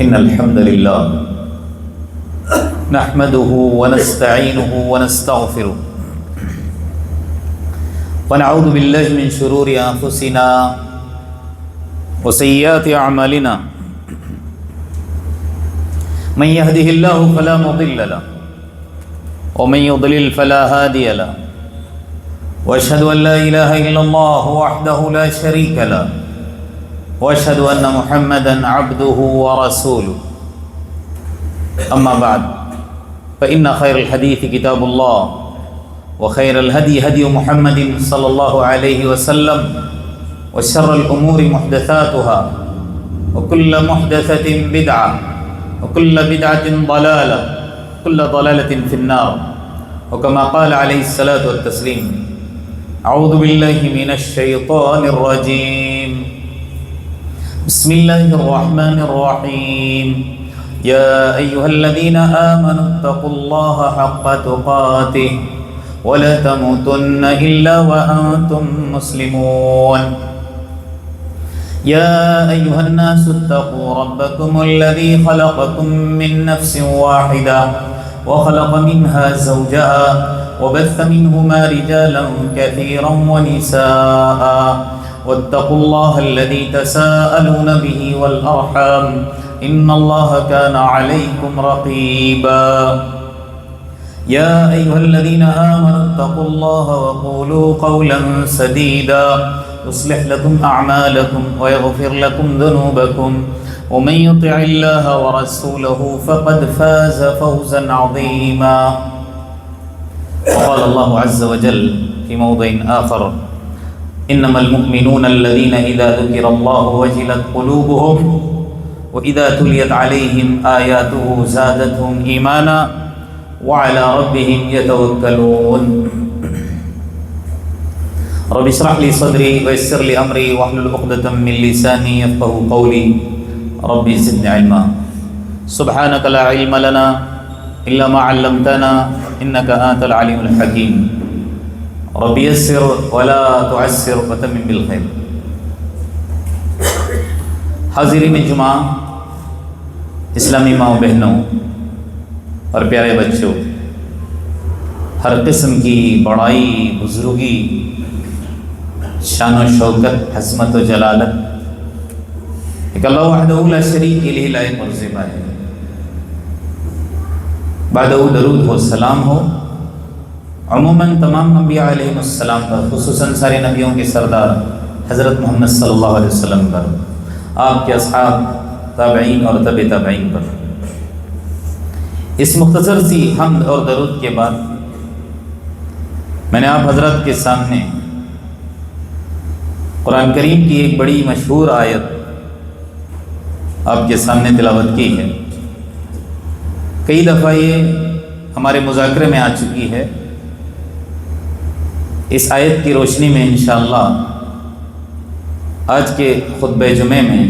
إن الحمد لله نحمده ونستعينه ونستغفره ونعوذ بالله من شرور أنفسنا وسيئات أعمالنا من يهده الله فلا مضل له ومن يضلل فلا هادي له وأشهد أن لا إله إلا الله وحده لا شريك له وأشهد أن محمدًا عبده ورسوله أما بعد فإن خير الحديث كتاب الله وخير الهدي هدي محمد صلى الله عليه وسلم وشر الأمور محدثاتها وكل محدثة بدعة وكل بدعة ضلالة كل ضلالة في النار وكما قال عليه الصلاة والتسليم أعوذ بالله من الشيطان الرجيم بسم الله الرحمن الرحيم يا أيها الذين آمنوا اتقوا الله حق تقاته ولا تموتن إلا وأنتم مسلمون يا أيها الناس اتقوا ربكم الذي خلقكم من نفس واحدة وخلق منها زوجها وبث منهما رجالا كثيرا ونساء واتقوا الله الذي تساءلون به والأرحام إن الله كان عليكم رقيبا يا أيها الذين آمنوا اتقوا الله وقولوا قولا سديدا يصلح لكم أعمالكم ويغفر لكم ذنوبكم ومن يطع الله ورسوله فقد فاز فوزا عظيما وقال الله عز وجل في موضع آخر إنما المؤمنون الذين إذا ذكر الله وجلت قلوبهم وإذا تليت عليهم آياته زادتهم إيمانا وعلى ربهم يتوكلون رب اشرح لي صدري ويسر لي أمري واحلل عقدة من لساني يفقهوا قولي رب زدني علما سبحانك لا علم لنا إلا ما علمتنا إنك أنت العليم الحكيم رب یسر ولا تعسر وتمم بالخیر. حاضرین جمعہ، اسلامی ماؤں بہنوں اور پیارے بچوں، ہر قسم کی بڑائی، بزرگی، شان و شوکت، عظمت و جلالت ایک اللہ وحدہ لا شریک لہ لائق اور زیبا ہے. بعدہ درود ہو، سلام ہو عموماً تمام انبیاء علیہ السلام پر، خصوصاً سارے نبیوں کے سردار حضرت محمد صلی اللہ علیہ وسلم پر، آپ کے اصحاب، تابعین اور تبع تابعین پر. اس مختصر سی حمد اور درود کے بعد میں نے آپ حضرات کے سامنے قرآن کریم کی ایک بڑی مشہور آیت آپ کے سامنے تلاوت کی ہے. کئی دفعہ یہ ہمارے مذاکرے میں آ چکی ہے. اس آیت کی روشنی میں انشاءاللہ آج کے خطبہ جمعے میں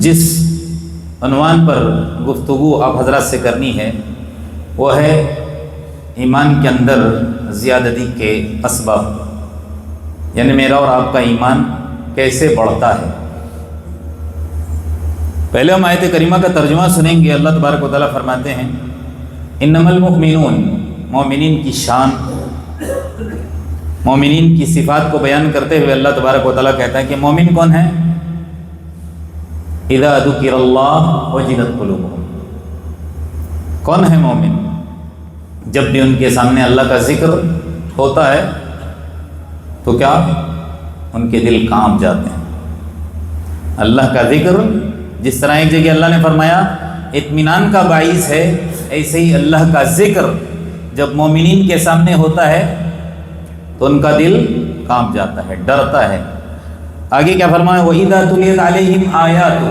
جس عنوان پر گفتگو آپ حضرات سے کرنی ہے وہ ہے ایمان کے اندر زیادتی کے اسباب، یعنی میرا اور آپ کا ایمان کیسے بڑھتا ہے. پہلے ہم آیت کریمہ کا ترجمہ سنیں گے. اللہ تبارک و تعالیٰ فرماتے ہیں انما المؤمنون، مومنین کی شان، مومنین کی صفات کو بیان کرتے ہوئے اللہ تبارک و تعالیٰ کہتا ہے کہ مومن کون ہے؟ اذا ذکر اللہ وجلت قلوبہم. کون ہے مومن؟ جب بھی ان کے سامنے اللہ کا ذکر ہوتا ہے تو کیا ان کے دل کانپ جاتے ہیں. اللہ کا ذکر جس طرح ایک جگہ اللہ نے فرمایا اطمینان کا باعث ہے، ایسے ہی اللہ کا ذکر جب مومنین کے سامنے ہوتا ہے تو ان کا دل کانپ جاتا ہے، ڈرتا ہے. آگے کیا فرمایا؟ وَإِذَا تُلِيَتْ عَلَيْهِمْ آيَاتُ،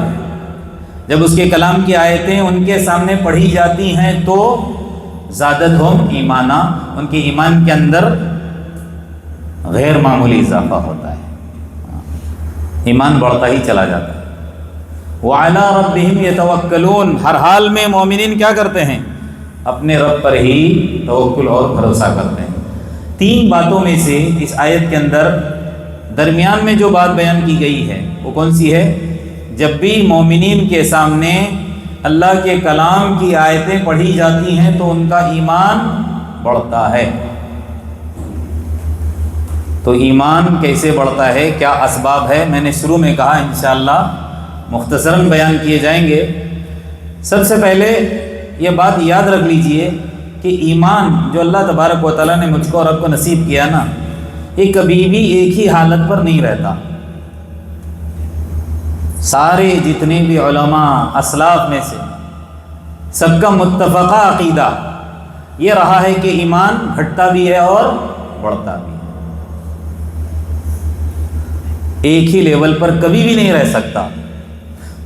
جب اس کے کلام کی آیتیں ان کے سامنے پڑھی جاتی ہیں تو زادتہم ایمانا، ان کے ایمان کے اندر غیر معمولی اضافہ ہوتا ہے، ایمان بڑھتا ہی چلا جاتا ہے. وَعَلَىٰ رَبِّهِمْ يَتَوَكَّلُونَ، ہر حال میں مومنین کیا کرتے ہیں؟ اپنے رب پر ہی توکل اور بھروسہ کرتے ہیں. تین باتوں میں سے اس آیت کے اندر درمیان میں جو بات بیان کی گئی ہے وہ کون سی ہے؟ جب بھی مومنین کے سامنے اللہ کے کلام کی آیتیں پڑھی جاتی ہیں تو ان کا ایمان بڑھتا ہے۔ تو ایمان کیسے بڑھتا ہے، کیا اسباب ہے، میں نے شروع میں کہا، انشاءاللہ مختصراً بیان کیے جائیں گے۔ سب سے پہلے یہ بات یاد رکھ لیجئے کہ ایمان جو اللہ تبارک و تعالیٰ نے مجھ کو اور آپ کو نصیب کیا نا، یہ کبھی بھی ایک ہی حالت پر نہیں رہتا۔ سارے جتنے بھی علماء اسلاف میں سے سب کا متفقہ عقیدہ یہ رہا ہے کہ ایمان گھٹتا بھی ہے اور بڑھتا بھی ہے، ایک ہی لیول پر کبھی بھی نہیں رہ سکتا۔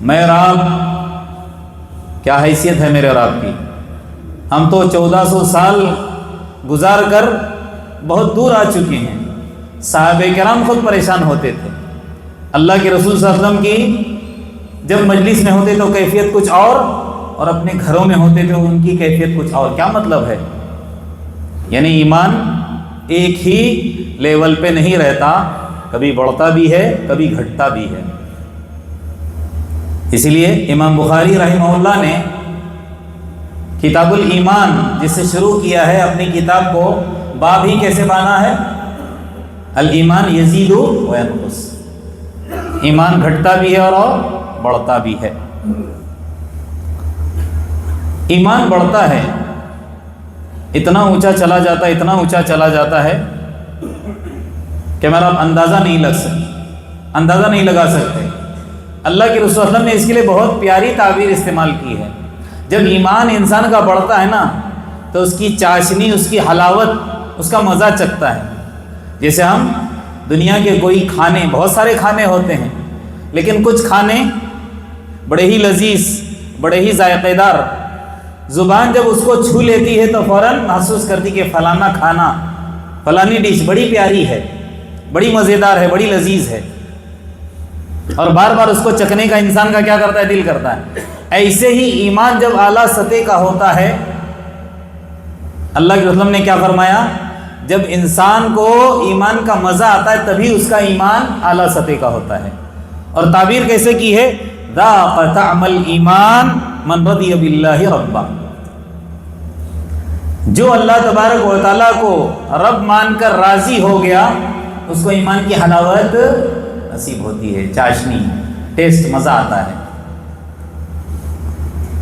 میں اور آپ کیا حیثیت ہے میرے اور آپ کی؟ ہم تو 1400 سال گزار کر بہت دور آ چکے ہیں۔ صحابہ کرام خود پریشان ہوتے تھے، اللہ کے رسول صلی اللہ علیہ وسلم کی جب مجلس میں ہوتے تو کیفیت کچھ اور اپنے گھروں میں ہوتے تو ان کی کیفیت کچھ اور۔ کیا مطلب ہے؟ یعنی ایمان ایک ہی لیول پہ نہیں رہتا، کبھی بڑھتا بھی ہے کبھی گھٹتا بھی ہے۔ اسی لیے امام بخاری رحمہ اللہ نے کتاب الایمان جس سے شروع کیا ہے اپنی کتاب کو، باب ہی کیسے بانا ہے؟ الایمان یزید و ینقص، ایمان گھٹتا بھی ہے اور بڑھتا بھی ہے۔ ایمان بڑھتا ہے، اتنا اونچا چلا جاتا ہے، اتنا اونچا چلا جاتا ہے کہ میرا اندازہ نہیں لگا سکتے۔ اللہ کے رسول صلی اللہ علیہ وسلم نے اس کے لیے بہت پیاری تعبیر استعمال کی ہے۔ جب ایمان انسان کا بڑھتا ہے نا تو اس کی چاشنی، اس کی حلاوت، اس کا مزہ چکھتا ہے۔ جیسے ہم دنیا کے کوئی کھانے، بہت سارے کھانے ہوتے ہیں، لیکن کچھ کھانے بڑے ہی لذیذ، بڑے ہی ذائقے دار، زبان جب اس کو چھو لیتی ہے تو فوراً محسوس کرتی کہ فلانا کھانا، فلانی ڈش بڑی پیاری ہے، بڑی مزیدار ہے، بڑی لذیذ ہے، اور بار بار اس کو چکھنے کا انسان کا کیا کرتا ہے؟ دل کرتا ہے۔ ایسے ہی ایمان جب اعلیٰ سطح کا ہوتا ہے، اللہ کے رسول نے کیا فرمایا؟ جب انسان کو ایمان کا مزہ آتا ہے تبھی اس کا ایمان اعلیٰ سطح کا ہوتا ہے۔ اور تعبیر کیسے کی ہے؟ ذاق طعم الایمان من رضی باللہ ربا، جو اللہ تبارک و تعالیٰ کو رب مان کر راضی ہو گیا اس کو ایمان کی حلاوت نصیب ہوتی ہے، چاشنی، ٹیسٹ، مزہ آتا ہے۔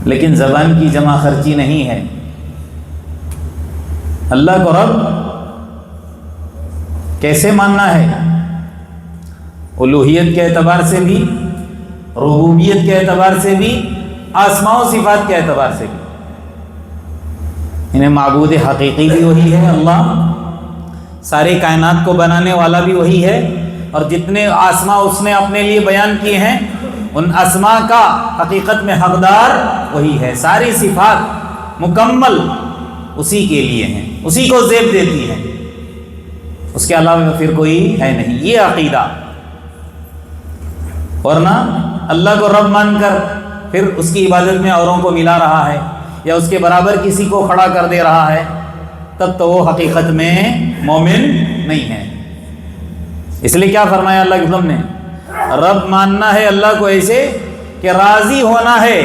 لیکن زبان کی جمع خرچی نہیں ہے۔ اللہ کو رب کیسے ماننا ہے؟ الوہیت کے اعتبار سے بھی، ربوبیت کے اعتبار سے بھی، اسماء و صفات کے اعتبار سے بھی۔ انہیں معبود حقیقی بھی وہی ہے اللہ، سارے کائنات کو بنانے والا بھی وہی ہے، اور جتنے اسماء اس نے اپنے لیے بیان کیے ہیں ان اسماء کا حقیقت میں حقدار وہی ہے۔ ساری صفات مکمل اسی کے لیے ہیں، اسی کو زیب دیتی ہیں، اس کے علاوہ پھر کوئی ہے نہیں۔ یہ عقیدہ، ورنہ اللہ کو رب مان کر پھر اس کی عبادت میں اوروں کو ملا رہا ہے یا اس کے برابر کسی کو کھڑا کر دے رہا ہے، تب تو وہ حقیقت میں مومن نہیں ہے۔ اس لیے کیا فرمایا اللہ کے رسول نے؟ رب ماننا ہے اللہ کو ایسے کہ راضی ہونا ہے،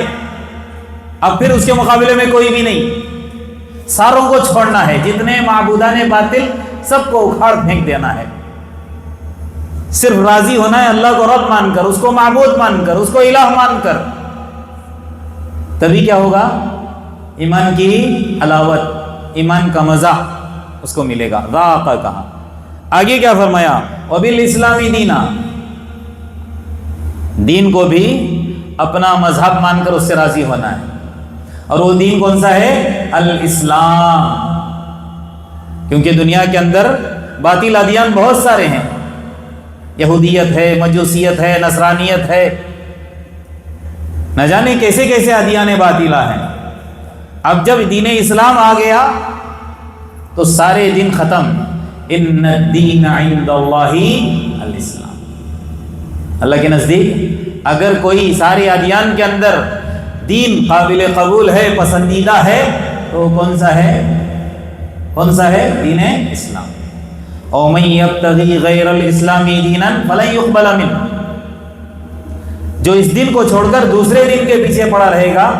اب پھر اس کے مقابلے میں کوئی بھی نہیں، ساروں کو چھوڑنا ہے، جتنے معبودان باطل سب کو اکھاڑ پھینک دینا ہے، صرف راضی ہونا ہے اللہ کو رب مان کر، اس کو معبود مان کر، اس کو الہ مان کر۔ تبھی کیا ہوگا؟ ایمان کی حلاوت، ایمان کا مزہ اس کو ملے گا۔ ذاق کہا، آگے کیا فرمایا؟ وبالاسلامی دینا، دین کو بھی اپنا مذہب مان کر اس سے راضی ہونا ہے، اور وہ دین کون سا ہے؟ الاسلام، کیونکہ دنیا کے اندر باطل ادیان بہت سارے ہیں، یہودیت ہے، مجوسیت ہے، نصرانیت ہے، نہ جانے کیسے کیسے ادیان باطلہ ہیں۔ اب جب دین اسلام آ گیا تو سارے دین ختم۔ ان الدین عند اللہ الاسلام، اللہ کے نزدیک اگر کوئی سارے ادیان کے اندر دین قابل قبول ہے، پسندیدہ ہے، تو کون سا ہے؟ کون سا ہے؟ دین اسلام۔ وَمَن يَبْتَغِي غَيْرَ الْإِسْلَامِ دِينًا فَلَن يُقْبَلَ مِنْهُ، جو اس دین کو چھوڑ کر دوسرے دین کے پیچھے پڑا رہے گا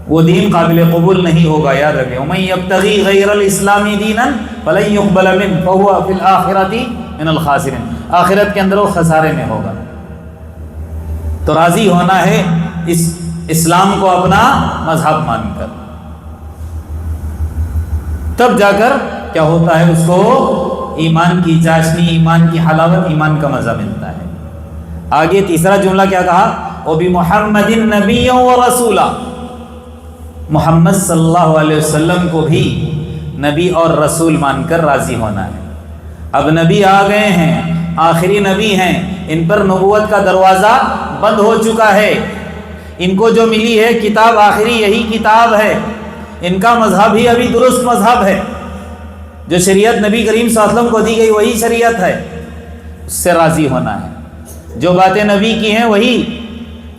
وہ دین قابل قبول نہیں ہوگا. یاد رکھیں وَمَن يَبْتَغِي غَيْرَ الْإِسْلَامِ دِينًا فَلَن يُقْبَلَ مِنْهُ وَهُوَ فِي الْآخِرَةِ مِنَ الْخَاسِرِينَ. آخرت کے اندر وہ خسارے میں ہوگا. تو راضی ہونا ہے اس اسلام کو اپنا مذہب مان کر, تب جا کر کیا ہوتا ہے, اس کو ایمان کی چاشنی, ایمان کی حلاوت, ایمان کا مزہ ملتا ہے. آگے تیسرا جملہ کیا کہا, وَبِمُحَمَّدٍ نَبِيًّا وَرَسُولًا, محمد صلی اللہ علیہ وسلم کو بھی نبی اور رسول مان کر راضی ہونا ہے. اب نبی آ گئے ہیں, آخری نبی ہیں, ان پر نبوت کا دروازہ بند ہو چکا ہے. ان کو جو ملی ہے کتاب آخری یہی کتاب ہے, ان کا مذہب ہی ابھی درست مذہب ہے. جو شریعت نبی کریم صلی اللہ علیہ وسلم کو دی گئی وہی شریعت ہے, اس سے راضی ہونا ہے. جو باتیں نبی کی ہیں وہی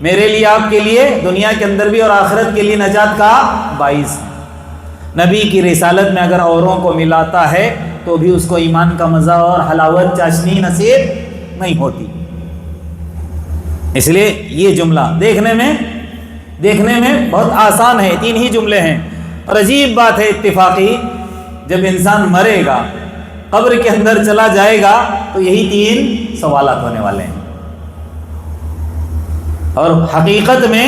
میرے لیے, آپ کے لیے دنیا کے اندر بھی اور آخرت کے لیے نجات کا باعث ہے. نبی کی رسالت میں اگر اوروں کو ملاتا ہے تو بھی اس کو ایمان کا مزہ اور حلاوت چاشنی نصیب نہیں ہوتی. اس لیے یہ جملہ دیکھنے میں بہت آسان ہے, 3 ہی جملے ہیں, اور عجیب بات ہے اتفاقی, جب انسان مرے گا قبر کے اندر چلا جائے گا تو یہی 3 سوالات ہونے والے ہیں. اور حقیقت میں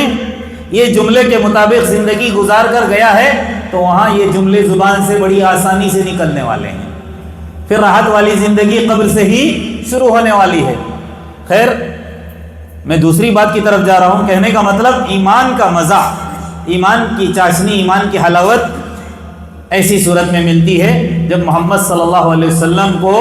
یہ جملے کے مطابق زندگی گزار کر گیا ہے تو وہاں یہ جملے زبان سے بڑی آسانی سے نکلنے والے ہیں. پھر راحت والی زندگی قبر سے ہی شروع ہونے والی ہے. خیر, میں دوسری بات کی طرف جا رہا ہوں. کہنے کا مطلب ایمان کا مزہ, ایمان کی چاشنی, ایمان کی حلاوت ایسی صورت میں ملتی ہے جب محمد صلی اللہ علیہ وسلم کو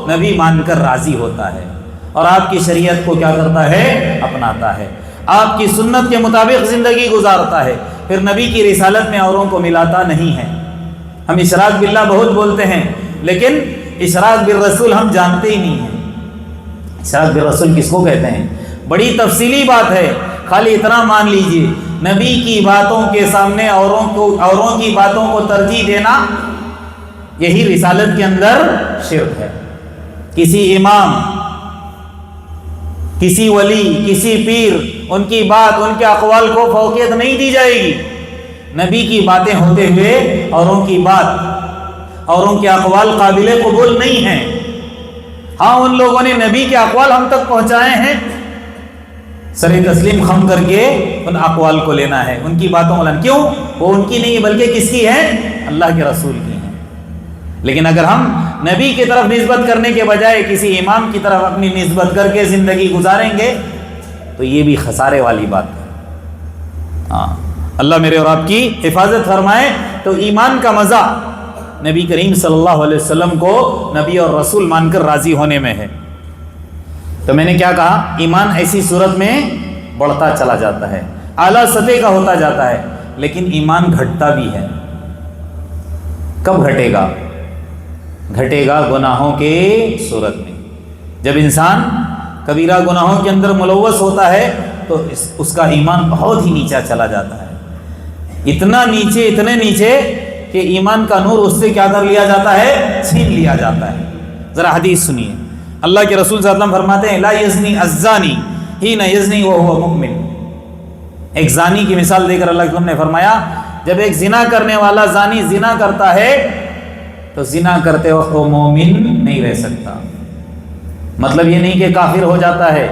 نبی مان کر راضی ہوتا ہے اور آپ کی شریعت کو کیا کرتا ہے, اپناتا ہے, آپ کی سنت کے مطابق زندگی گزارتا ہے. پھر نبی کی رسالت میں اوروں کو ملاتا نہیں ہے. ہم اشراک باللہ بہت بولتے ہیں لیکن اشراک بالرسول ہم جانتے ہی نہیں ہیں. اشراک بالرسول کس کو کہتے ہیں, بڑی تفصیلی بات ہے. خالی اتنا مان لیجئے, نبی کی باتوں کے سامنے اوروں کی باتوں کو ترجیح دینا یہی رسالت کے اندر شرک ہے. کسی امام, کسی ولی, کسی پیر, ان کی بات, ان کے اقوال کو فوقیت نہیں دی جائے گی. نبی کی باتیں ہوتے ہوئے اوروں کی بات, اوروں کے اقوال قابل قبول نہیں ہیں. ہاں, ان لوگوں نے نبی کے اقوال ہم تک پہنچائے ہیں, سر تسلیم خم کر کے ان اقوال کو لینا ہے, ان کی باتوں کو لینا. کیوں, وہ ان کی نہیں بلکہ کس کی ہے, اللہ کے رسول کی ہیں. لیکن اگر ہم نبی کی طرف نسبت کرنے کے بجائے کسی امام کی طرف اپنی نسبت کر کے زندگی گزاریں گے تو یہ بھی خسارے والی بات ہے. ہاں, اللہ میرے اور آپ کی حفاظت فرمائے. تو ایمان کا مزہ نبی کریم صلی اللہ علیہ وسلم کو نبی اور رسول مان کر راضی ہونے میں ہے. تو میں نے کیا کہا, ایمان ایسی صورت میں بڑھتا چلا جاتا ہے, اعلیٰ سطح کا ہوتا جاتا ہے, لیکن ایمان گھٹتا بھی ہے. کب گھٹے گا, گھٹے گا گناہوں کے صورت میں. جب انسان کبیرہ گناہوں کے اندر ملوث ہوتا ہے تو اس کا ایمان بہت ہی نیچا چلا جاتا ہے, اتنا نیچے, اتنے نیچے کہ ایمان کا نور اس سے کیا کر لیا جاتا ہے, چھین لیا جاتا ہے. ذرا حدیث سنیے, اللہ کے رسول صلی اللہ علیہ وسلم فرماتے ہیں لا یزنی الزانی حین یزنی وہو مؤمن. ایک زانی کی مثال دے کر اللہ کے رسول نے فرمایا جب ایک زنا کرنے والا زانی زنا کرتا ہے تو زنا کرتے وقت وہ مومن نہیں رہ سکتا. مطلب یہ نہیں کہ کافر ہو جاتا ہے,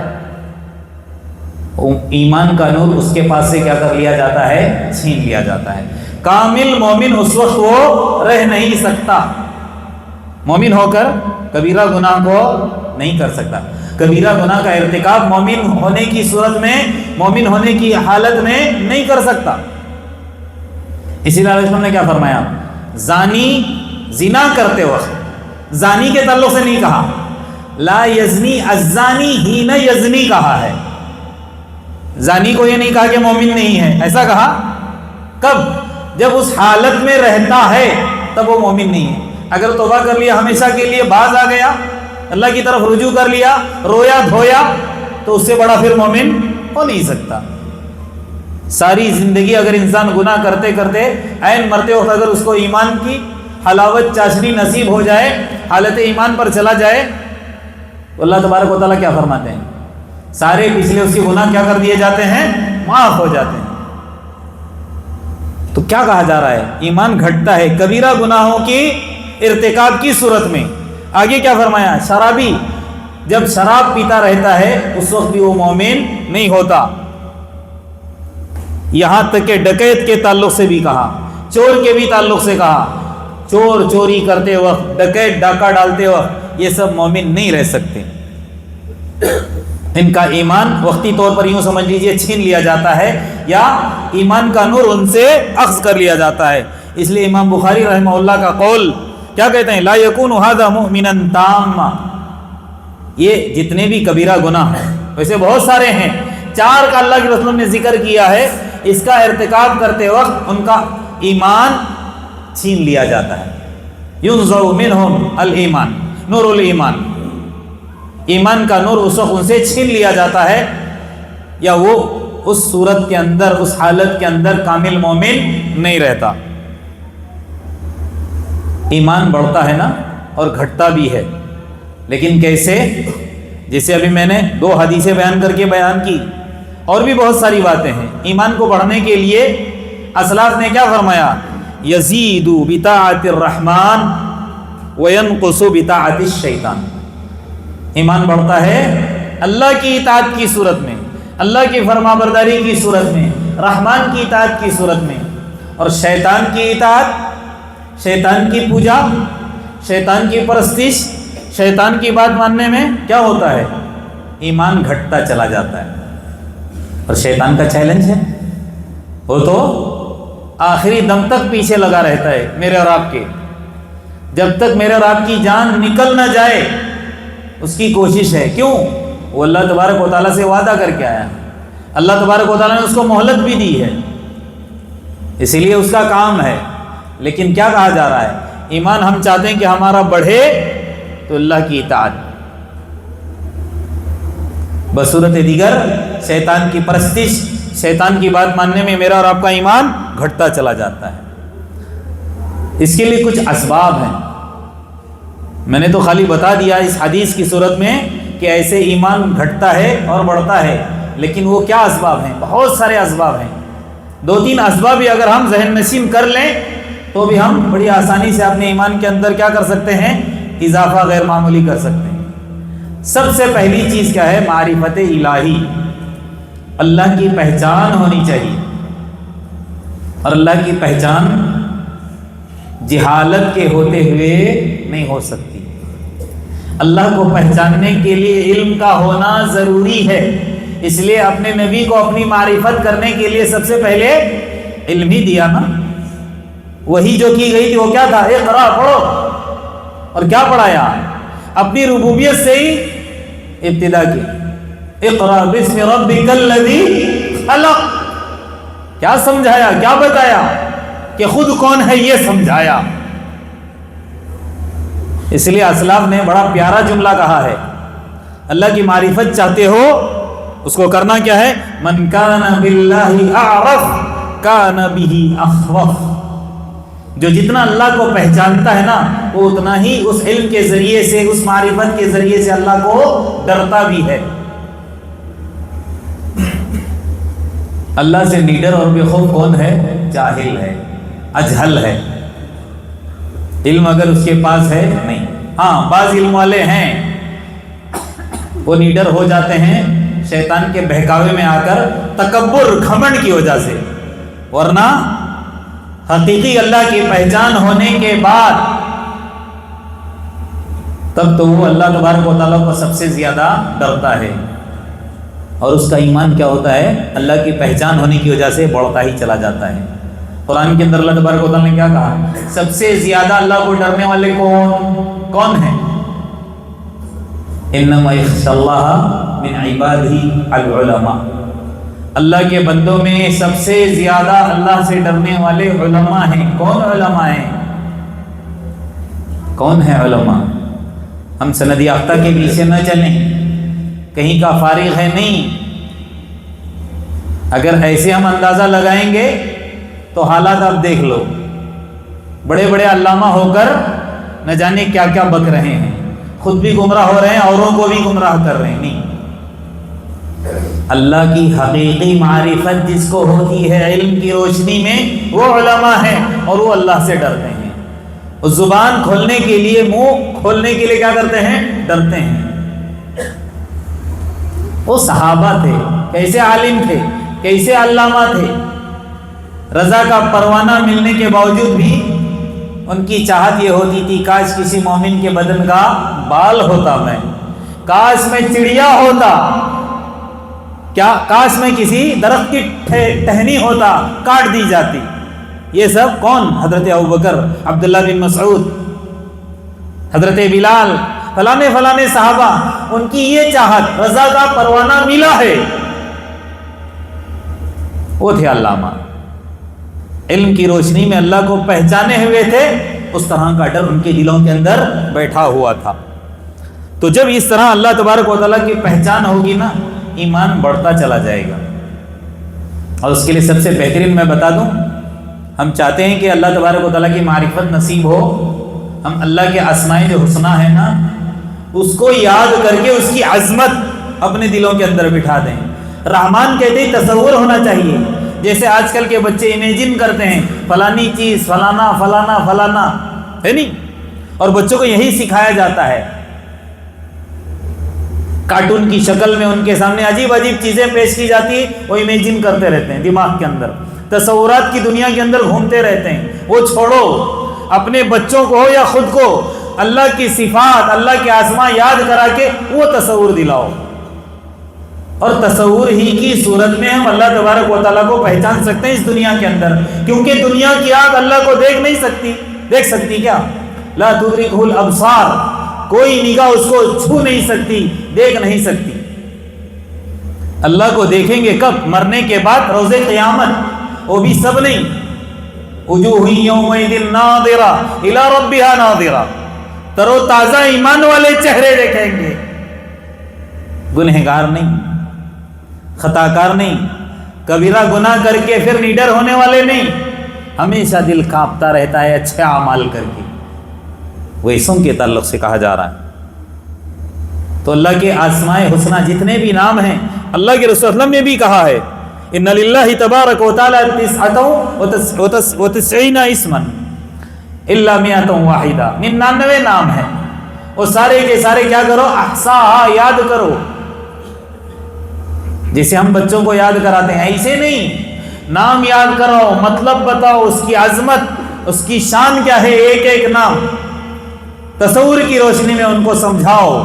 ایمان کا نور اس کے پاس سے کیا کر لیا جاتا ہے, چھین لیا جاتا ہے. کامل مومن اس وقت وہ رہ نہیں سکتا, مومن ہو کر کبیرہ گناہ کو نہیں کر سکتا. کبیرہ گناہ کا ارتکاب مومن ہونے کی صورت میں, مومن ہونے کی حالت میں نہیں کر سکتا. اسی لیے اللہ نے کیا فرمایا, زانی زنا کرتے وقت, زانی کے تعلق سے نہیں کہا, لا یزنی الزانی حین یزنی کہا ہے. زانی کو یہ نہیں کہا کہ مومن نہیں ہے, ایسا کہا کب, جب اس حالت میں رہتا ہے تب وہ مومن نہیں ہے. اگر توبہ کر لیا, ہمیشہ کے لیے باز آ گیا, اللہ کی طرف رجوع کر لیا, رویا دھویا, تو اس سے بڑا پھر مومن ہو نہیں سکتا. ساری زندگی اگر انسان گناہ کرتے کرتے عین مرتے وقت اگر اس کو ایمان کی حلاوت چاشنی نصیب ہو جائے, حالت ایمان پر چلا جائے, تو اللہ تبارک و تعالیٰ کیا فرماتے ہیں, سارے پچھلے اس کے گناہ کیا کر دیے جاتے ہیں؟ معاف ہو جاتے ہیں۔ تو کیا کہا جا رہا ہے؟ ایمان گھٹتا ہے کبیرہ گناہوں کی ارتکاب کی صورت میں۔ آگے کیا فرمایا؟ شرابی جب شراب پیتا رہتا ہے اس وقت بھی وہ مومن نہیں ہوتا۔ یہاں تک کہ ڈکیت کے تعلق سے بھی کہا، چور کے بھی تعلق سے کہا، چور چوری کرتے وقت، ڈکیت ڈاکہ ڈالتے وقت یہ سب مومن نہیں رہ سکتے۔ ان کا ایمان وقتی طور پر یوں سمجھ لیجئے چھین لیا جاتا ہے، یا ایمان کا نور ان سے اخذ کر لیا جاتا ہے۔ اس لیے امام بخاری رحمہ اللہ کا قول کیا کہتے ہیں؟ لا یکون ھذا مؤمنا تاما۔ یہ جتنے بھی کبیرہ گناہ ہیں، ویسے بہت سارے ہیں، 4 کا اللہ کے رسول نے ذکر کیا ہے، اس کا ارتکاب کرتے وقت ان کا ایمان چھین لیا جاتا ہے۔ ينزع منهم الایمان، نور الایمان، ایمان کا نور اس وقت ان سے چھین لیا جاتا ہے، یا وہ اس صورت کے اندر، اس حالت کے اندر کامل مومن نہیں رہتا۔ ایمان بڑھتا ہے نا اور گھٹتا بھی ہے، لیکن کیسے؟ جیسے ابھی میں نے 2 حدیثیں بیان کر کے بیان کی، اور بھی بہت ساری باتیں ہیں۔ ایمان کو بڑھنے کے لیے اسلاف نے کیا فرمایا؟ یزید بطاعت الرحمن وینقص بطاعت الشیطان۔ ایمان بڑھتا ہے اللہ کی اطاعت کی صورت میں، اللہ کی فرما برداری کی صورت میں، رحمان کی اطاعت کی صورت میں، اور شیطان کی اطاعت، شیطان کی پوجا، شیطان کی پرستش، شیطان کی بات ماننے میں کیا ہوتا ہے؟ ایمان گھٹتا چلا جاتا ہے۔ اور شیطان کا چیلنج ہے، وہ تو آخری دم تک پیچھے لگا رہتا ہے میرے اور آپ کے، جب تک میرے اور آپ کی جان نکل نہ جائے اس کی کوشش ہے۔ کیوں؟ وہ اللہ تبارک و تعالیٰ سے وعدہ کر کے آیا، اللہ تبارک و تعالیٰ نے اس کو مہلت بھی دی ہے، اسی لیے اس کا کام ہے۔ لیکن کیا کہا جا رہا ہے؟ ایمان ہم چاہتے ہیں کہ ہمارا بڑھے تو اللہ کی اطاعت، بصورت دیگر شیطان کی پرستش، شیطان کی بات ماننے میں میرا اور آپ کا ایمان گھٹتا چلا جاتا ہے۔ اس کے لیے کچھ اسباب ہیں، میں نے تو خالی بتا دیا اس حدیث کی صورت میں کہ ایسے ایمان گھٹتا ہے اور بڑھتا ہے، لیکن وہ کیا اسباب ہیں؟ بہت سارے اسباب ہیں۔ 2-3 اسباب ہی اگر ہم ذہن نشین کر لیں تو بھی ہم بڑی آسانی سے اپنے ایمان کے اندر کیا کر سکتے ہیں؟ اضافہ غیر معمولی کر سکتے ہیں۔ سب سے پہلی چیز کیا ہے؟ معرفت الہی، اللہ کی پہچان ہونی چاہیے، اور اللہ کی پہچان جہالت کے ہوتے ہوئے نہیں ہو سکتی۔ اللہ کو پہچاننے کے لیے علم کا ہونا ضروری ہے، اس لیے اپنے نبی کو اپنی معرفت کرنے کے لیے سب سے پہلے علم ہی دیا نا۔ وہی جو کی گئی تھی وہ کیا تھا؟ اقرا، پڑھو، اور کیا پڑھایا؟ اپنی ربوبیت سے ہی ابتدا کی، اقرا بسم ربک الذی خلق۔ کیا سمجھایا؟ کیا بتایا؟ کہ خود کون ہے یہ سمجھایا۔ اس لیے اسلاف نے بڑا پیارا جملہ کہا ہے، اللہ کی معرفت چاہتے ہو اس کو کرنا کیا ہے؟ من کان باللہ اعرف کان بہ اخوف۔ جو جتنا اللہ کو پہچانتا ہے نا وہ اتنا ہی اس علم کے ذریعے سے، اس معرفت کے ذریعے سے اللہ کو ڈرتا بھی ہے۔ اللہ سے نیڈر اور بے خوف کون ہے؟ جاہل ہے، اجہل ہے، علم اگر اس کے پاس ہے نہیں۔ ہاں بعض علم والے ہیں وہ نیڈر ہو جاتے ہیں شیطان کے بہکاوے میں آ کر، تکبر، گھمنڈ کی وجہ سے، ورنہ حقیقی اللہ کی پہچان ہونے کے بعد تب تو وہ اللہ تبارک و تعالیٰ کو سب سے زیادہ ڈرتا ہے، اور اس کا ایمان کیا ہوتا ہے؟ اللہ کی پہچان ہونے کی وجہ سے بڑھتا ہی چلا جاتا ہے۔ قرآن کے اندر اللہ تبارک و تعالیٰ نے کیا کہا؟ سب سے زیادہ اللہ کو ڈرنے والے کون ہیں؟ انما یخشی اللہ من عبادہ العلماء، اللہ کے بندوں میں سب سے زیادہ اللہ سے ڈرنے والے علماء ہیں۔ کون علماء ہیں؟ کون ہیں علماء؟ ہم سند یافتہ کے پیچھے نہ چلیں، کہیں کا فارغ ہے نہیں۔ اگر ایسے ہم اندازہ لگائیں گے تو حالات آپ دیکھ لو، بڑے بڑے علامہ ہو کر نہ جانے کیا کیا بک رہے ہیں، خود بھی گمراہ ہو رہے ہیں، اوروں کو بھی گمراہ کر رہے ہیں۔ نہیں، اللہ کی حقیقی معرفت جس کو ہوتی ہے علم کی روشنی میں، وہ علماء ہیں اور وہ اللہ سے ڈرتے ہیں. وہ زبان کھولنے کے لیے، منہ کھولنے کے لیے کیا کرتے ہیں؟ ڈرتے ہیں. وہ صحابہ تھے، کیسے عالم تھے، کیسے علامہ تھے. رضا کا پروانہ ملنے کے باوجود بھی ان کی چاہت یہ ہوتی تھی کاش کسی مومن کے بدن کا بال ہوتا، میں کاش میں چڑیا ہوتا، کیا کاش میں کسی درخت کی ٹہنی ہوتا، کاٹ دی جاتی. یہ سب کون؟ حضرت ابوبکر، عبداللہ بن مسعود، حضرت بلال، فلانے فلانے صحابہ. ان کی یہ چاہت، رضا کا پروانہ ملا ہے. وہ تھے علامہ، علم کی روشنی میں اللہ کو پہچانے ہوئے تھے. اس طرح کا ڈر ان کے دلوں کے اندر بیٹھا ہوا تھا. تو جب اس طرح اللہ تبارک و تعالیٰ کی پہچان ہوگی نا، ایمان بڑھتا چلا جائے گا. اور اس کے لیے سب سے بہترین میں بتا دوں، ہم چاہتے ہیں کہ اللہ تبارک و تعالیٰ کی معرفت نصیب ہو. ہم اللہ کے اسماء جو حسنی ہے نا، اس کو یاد کر کے اس کی عظمت اپنے دلوں کے اندر بٹھا دیں. رحمان کہتے ہی تصور ہونا چاہیے. جیسے آج کل کے بچے امیجن کرتے ہیں فلانی چیز، فلانا فلانا فلانا، ہے نہیں؟ اور بچوں کو یہی سکھایا جاتا ہے. کارٹون کی شکل میں ان کے سامنے عجیب عجیب چیزیں پیش کی جاتی ہیں، وہ امیجن کرتے رہتے ہیں دماغ کے اندر، تصورات کی دنیا کے اندر گھومتے رہتے ہیں. وہ چھوڑو، اپنے بچوں کو یا خود کو اللہ کی صفات، اللہ کے اسماء یاد کرا کے وہ تصور دلاؤ. اور تصور ہی کی صورت میں ہم اللہ تبارک و تعالیٰ کو پہچان سکتے ہیں اس دنیا کے اندر. کیونکہ دنیا کی آنکھ اللہ کو دیکھ نہیں سکتی. دیکھ سکتی کیا؟ لا تدرکہ الابصار، کوئی نگاہ اس کو چھو نہیں سکتی، دیکھ نہیں سکتی. اللہ کو دیکھیں گے کب؟ مرنے کے بعد، روز قیامت. وہ بھی سب نہیں. وجوہ یومئذ ناظرہ الی ربہا ناظرہ، تر و تازہ ایمان والے چہرے دیکھیں گے. گنہگار نہیں، خطا کار نہیں، کبیرہ گناہ کر کے پھر نڈر ہونے والے نہیں. ہمیشہ دل کانپتا رہتا ہے اچھے اعمال کر کے. وہ اسم کے تعلق سے کہا جا رہا ہے. تو اللہ کے اسماء حسنی جتنے بھی نام ہیں، اللہ کے رسول صلی اللہ علیہ وسلم نے بھی کہا ہے ان للہ تبارک و تعالی 99 اسما الا 100 99 نام ہیں. وہ سارے کے سارے کیا کرو؟ احصاء، یاد کرو. جسے ہم بچوں کو یاد کراتے ہیں، ایسے نہیں. نام یاد کرو، مطلب بتاؤ، اس کی عظمت، اس کی شان کیا ہے، ایک ایک نام تصور کی روشنی میں ان کو سمجھاؤ،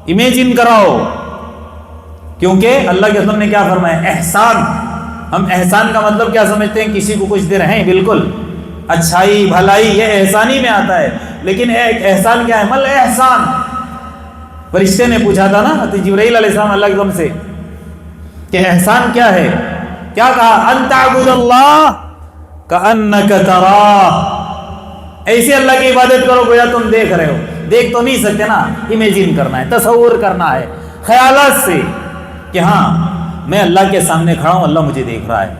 امیجن کراؤ. کیونکہ اللہ کے رسول نے کیا فرمایا؟ احسان. ہم احسان کا مطلب کیا سمجھتے ہیں؟ کسی کو کچھ دے رہے ہیں، بالکل اچھائی بھلائی، یہ احسان ہی میں آتا ہے. لیکن احسان کیا ہے؟ مل احسان. فرشتے نے پوچھا تھا نا جبرائیل علیہ السلام اللہ کے رسول سے کہ احسان کیا ہے؟ کیا کہا؟ ان تعبد اللہ کأنک تراہ، ایسے اللہ کی عبادت کرو گویا تم دیکھ رہے ہو. دیکھ تو نہیں سکتے نا، امیجن کرنا ہے، تصور کرنا ہے خیالات سے کہ ہاں میں اللہ کے سامنے کھڑا ہوں، اللہ مجھے دیکھ رہا ہے.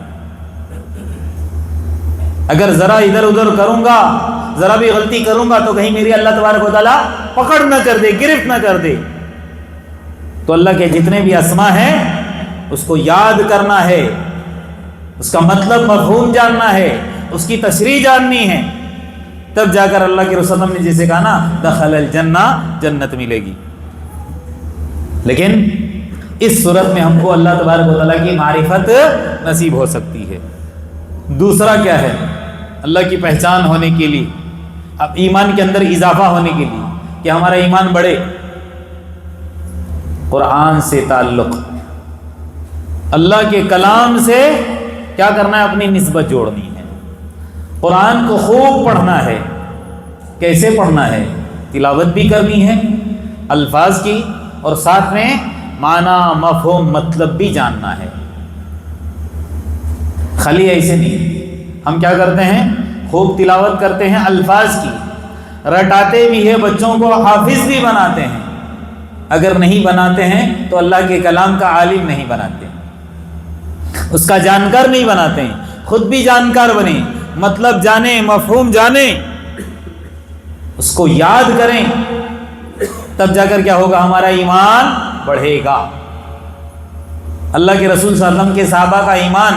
اگر ذرا ادھر ادھر کروں گا، ذرا بھی غلطی کروں گا تو کہیں میری اللہ تبارک و تعالیٰ پکڑ نہ کر دے، گرفت نہ کر دے. تو اللہ کے جتنے بھی اسماء ہیں اس کو یاد کرنا ہے، اس کا مطلب مفہوم جاننا ہے، اس کی تشریح جاننی ہے. تب جا کر اللہ کے رسول نے جسے کہا نا دخل الجنہ، جنت ملے گی. لیکن اس صورت میں ہم کو اللہ تبارک و تعالیٰ کی معرفت نصیب ہو سکتی ہے. دوسرا کیا ہے؟ اللہ کی پہچان ہونے کے لیے، اب ایمان کے اندر اضافہ ہونے کے لیے کہ ہمارا ایمان بڑھے، قرآن سے تعلق، اللہ کے کلام سے کیا کرنا ہے؟ اپنی نسبت جوڑنی ہے. قرآن کو خوب پڑھنا ہے. کیسے پڑھنا ہے؟ تلاوت بھی کرنی ہے الفاظ کی، اور ساتھ میں معنی، مفہوم، مطلب بھی جاننا ہے. خالی ایسے نہیں. ہم کیا کرتے ہیں؟ خوب تلاوت کرتے ہیں الفاظ کی، رٹاتے بھی ہیں، بچوں کو حافظ بھی بناتے ہیں. اگر نہیں بناتے ہیں تو اللہ کے کلام کا عالم نہیں بناتے، اس کا جانکار نہیں بناتے ہیں. خود بھی جانکار بنیں، مطلب جانیں، مفہوم جانیں، اس کو یاد کریں. تب جا کر کیا ہوگا؟ ہمارا ایمان بڑھے گا. اللہ کے رسول صلی اللہ علیہ وسلم کے صحابہ کا ایمان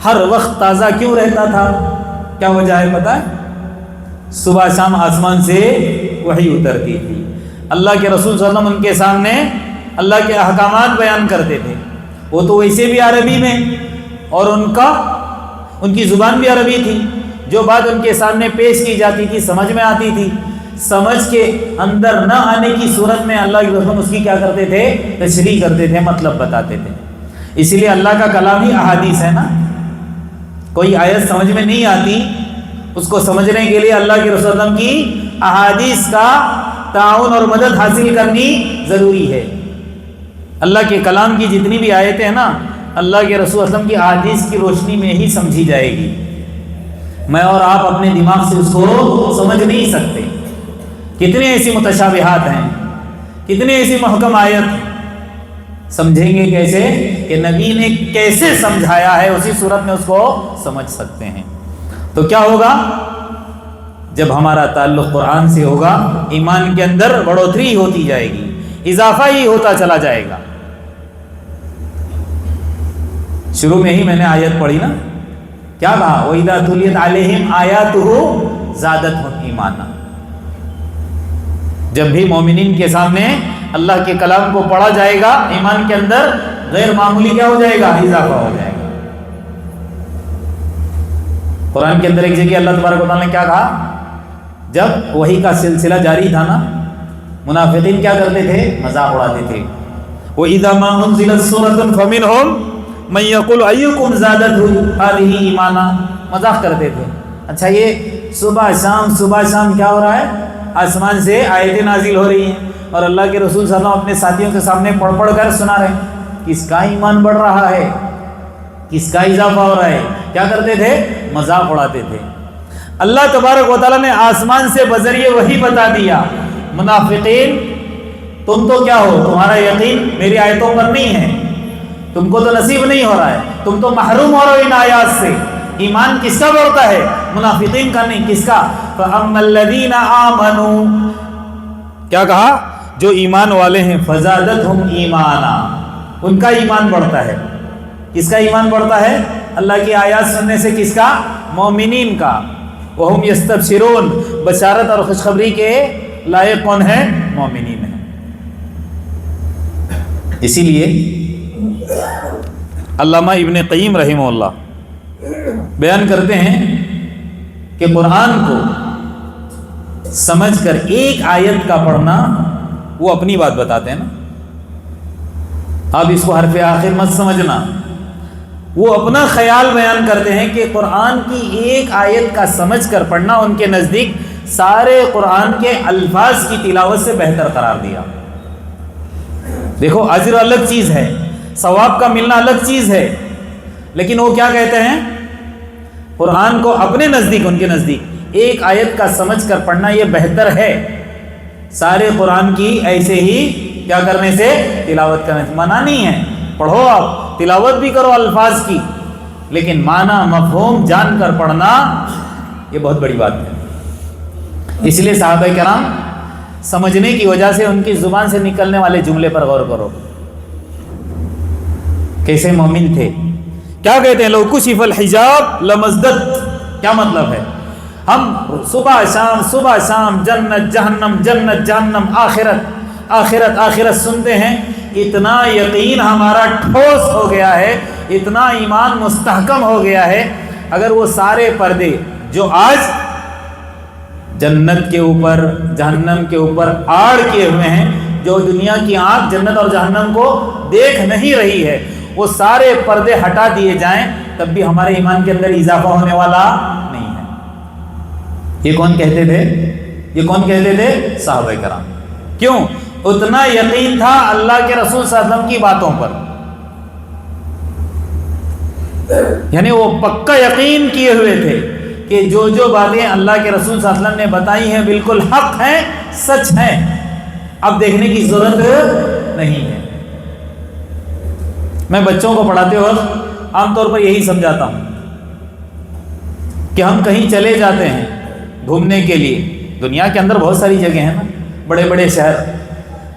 ہر وقت تازہ کیوں رہتا تھا؟ کیا وجہ ہے پتہ ہے؟ صبح شام آسمان سے وحی اترتی تھی، اللہ کے رسول صلی اللہ علیہ وسلم ان کے سامنے اللہ کے احکامات بیان کرتے تھے، وہ تو ویسے بھی عربی میں، اور ان کی زبان بھی عربی تھی، جو بات ان کے سامنے پیش کی جاتی تھی سمجھ میں آتی تھی، سمجھ کے اندر نہ آنے کی صورت میں اللہ کے رسول اس کی کیا کرتے تھے؟ تشریح کرتے تھے، مطلب بتاتے تھے۔ اسی لیے اللہ کا کلام ہی احادیث ہے نا، کوئی آیت سمجھ میں نہیں آتی، اس کو سمجھنے کے لیے اللہ کے رسول صلی اللہ علیہ وسلم کی احادیث کا تعاون اور مدد حاصل کرنی ضروری ہے۔ اللہ کے کلام کی جتنی بھی آیتیں ہیں نا، اللہ کے رسول صلی اللہ علیہ وسلم کی احادیث کی روشنی میں ہی سمجھی جائے گی، میں اور آپ اپنے دماغ سے اس کو سمجھ نہیں سکتے۔ کتنے ایسی متشابہات ہیں، کتنے ایسی محکم آیت، سمجھیں گے کیسے کہ نبی نے کیسے سمجھایا ہے، اسی صورت میں اس کو سمجھ سکتے ہیں۔ تو کیا ہوگا؟ جب ہمارا تعلق قرآن سے ہوگا، ایمان کے اندر بڑھوتری ہوتی جائے گی، اضافہ ہی ہوتا چلا جائے گا۔ شروع میں ہی میں نے آیت پڑھی نا، کیا کہا؟ وَإِذَا تُلِيَتْ عَلَيْهِمْ آيَاتُهُ زَادَتْهُمْ ایمانا۔ جب بھی مومنین کے سامنے اللہ کے کلام کو پڑھا جائے گا، ایمان کے اندر غیر معمولی کیا ہو جائے گا؟ اضافہ ہو جائے گا۔ قرآن کے اندر ایک جگہ اللہ تبارک و تعالیٰ نے کیا کہا؟ جب وحی کا سلسلہ جاری تھا نا، منافقین کیا کرتے تھے؟ مذاق اڑاتے تھے۔ وَإِذَا مَا أُنزِلَتْ سُورَةٌ فَمِنْهُمْ مَن يَقُولُ أَيُّكُمْ زَادَتْهُ هَٰذِهِ ایمانا، مذاق کرتے تھے۔ اچھا، یہ صبح شام کیا ہو رہا ہے؟ آسمان سے آیتیں نازل ہو رہی ہیں، اور اللہ کے رسول صلی اللہ علیہ وسلم اپنے ساتھیوں کے سامنے پڑھ کر سنا رہے ہیں۔ کس کا ایمان بڑھ رہا ہے، کس کا اضافہ ہو رہا ہے؟ کیا کرتے تھے؟ مذاق اڑاتے تھے۔ اللہ تبارک و تعالیٰ نے آسمان سے بذریعہ وحی بتا دیا، منافقین تم تو کیا ہو، تمہارا یقین میری آیتوں پر نہیں ہے، تم کو تو نصیب نہیں ہو رہا ہے، تم تو محروم ہو رہے ہو ان آیات سے۔ ایمان کس کا بڑھتا ہے؟ منافقین کا نہیں، کس کا؟ فَأَمَّا الَّذِينَ آمَنُوا، کیا کہا؟ جو ایمان والے ہیں، فَزَادَتْهُمْ ایمانا، ان کا ایمان بڑھتا ہے۔ کس کا ایمان بڑھتا ہے؟ اللہ کی آیات سننے سے کس کا؟ مومنین کا۔ وَهُمْ يَسْتَبْشِرُونَ، بشارت اور خوشخبری کے لائق کون ہے؟ مومنین ہیں۔ اسی لیے علامہ ابن قیم رحمہ اللہ بیان کرتے ہیں کہ قرآن کو سمجھ کر ایک آیت کا پڑھنا، وہ اپنی بات بتاتے ہیں نا، آپ اس کو حرف آخر مت سمجھنا، وہ اپنا خیال بیان کرتے ہیں کہ قرآن کی ایک آیت کا سمجھ کر پڑھنا ان کے نزدیک سارے قرآن کے الفاظ کی تلاوت سے بہتر قرار دیا۔ دیکھو، اجر الگ چیز ہے، ثواب کا ملنا الگ چیز ہے، لیکن وہ کیا کہتے ہیں؟ قرآن کو اپنے نزدیک، ان کے نزدیک ایک آیت کا سمجھ کر پڑھنا یہ بہتر ہے سارے قرآن کی ایسے ہی کیا کرنے سے؟ تلاوت کرنے سے۔ منع نہیں ہے، پڑھو، آپ تلاوت بھی کرو الفاظ کی، لیکن معنی مفہوم جان کر پڑھنا یہ بہت بڑی بات ہے۔ اس لیے صحابہ کرام سمجھنے کی وجہ سے ان کی زبان سے نکلنے والے جملے پر غور کرو، کیسے مومن تھے، کیا کہتے ہیں؟ لو کشف الحجاب لمزدت، کیا مطلب ہے؟ ہم صبح شام جنت جہنم آخرت سنتے ہیں، اتنا یقین ہمارا ٹھوس ہو گیا ہے، اتنا ایمان مستحکم ہو گیا ہے، اگر وہ سارے پردے جو آج جنت کے اوپر جہنم کے اوپر آڑ کیے ہوئے ہیں، جو دنیا کی آنکھ جنت اور جہنم کو دیکھ نہیں رہی ہے، وہ سارے پردے ہٹا دیے جائیں تب بھی ہمارے ایمان کے اندر اضافہ ہونے والا نہیں ہے۔ یہ کون کہتے تھے؟ یہ کون کہتے تھے؟ صحابہ کرام۔ کیوں؟ اتنا یقین تھا اللہ کے رسول صلی اللہ علیہ وسلم کی باتوں پر، یعنی وہ پکا یقین کیے ہوئے تھے کہ جو باتیں اللہ کے رسول صلی اللہ علیہ وسلم نے بتائی ہیں بالکل حق ہیں، سچ ہیں، اب دیکھنے کی ضرورت نہیں ہے۔ میں بچوں کو پڑھاتے وقت عام طور پر یہی سمجھاتا ہوں کہ ہم کہیں چلے جاتے ہیں گھومنے کے لیے، دنیا کے اندر بہت ساری جگہ ہیں نا، بڑے بڑے شہر،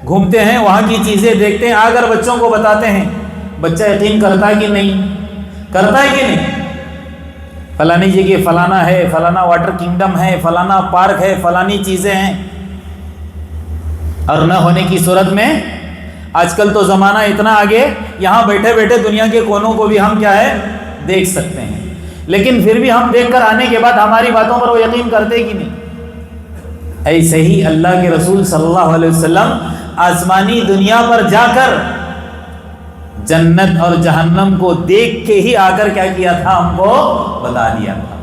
گھومتے ہیں، وہاں کی چیزیں دیکھتے ہیں، اگر بچوں کو بتاتے ہیں بچہ یقین کرتا ہے کہ نہیں؟ کرتا ہے کہ نہیں؟ فلانی جگہ فلانا ہے، فلانا واٹر کنگڈم ہے، فلانا پارک ہے، فلانی چیزیں ہیں، اور نہ ہونے کی صورت میں آج کل تو زمانہ اتنا آگے، یہاں بیٹھے بیٹھے دنیا کے کونوں کو بھی ہم کیا ہے دیکھ سکتے ہیں، لیکن پھر بھی ہم دیکھ کر آنے کے بعد ہماری باتوں پر وہ یقین کرتے کہ نہیں؟ ایسے ہی اللہ کے رسول صلی اللہ علیہ وسلم آسمانی دنیا پر جا کر جنت اور جہنم کو دیکھ کے ہی آ کر کیا کیا تھا، ہم کو بتا دیا تھا۔